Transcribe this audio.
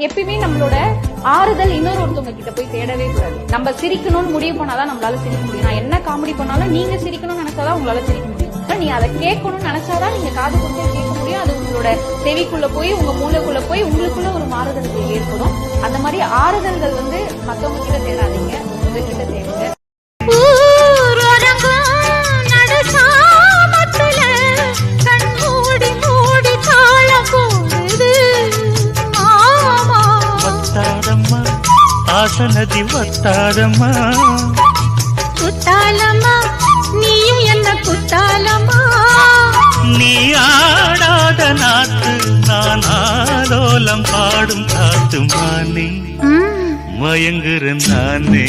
எப்பயுமே நம்மளோட ஆறுதல் ஒருத்தவங்க கிட்ட போய் தேடவே கூடாது. நம்ம சிரிக்கணும்னு முடிவு பண்ணாதான் நம்மளால சிரிக்க முடியும். நான் என்ன காமெடி பண்ணாலும் நீங்க சிரிக்கணும்னு நினைச்சாதான் உங்களால சிரிக்க முடியும். நீ அதை கேட்கணும்னு நினைச்சாதான் நீங்க காது கொடுத்து கேட்க முடியும். அது உங்களோட செவிக்குள்ள போய் உங்க மூளைக்குள்ள போய் உங்களுக்குள்ள ஒரு மாறுதல்கள் ஏற்படும். அந்த மாதிரி ஆறுதல்கள் மத்தவங்க கிட்ட தேடாதீங்க, உங்ககிட்ட தேடுங்க. ஆசனதி வத்தாதம்மா குத்தாலம்மா, நீயும் என்ன குத்தாலம்மா. நீ ஆடாத நாத்து நான் ஆலோலம் பாடும் காத்து மானே மயங்குற நானே.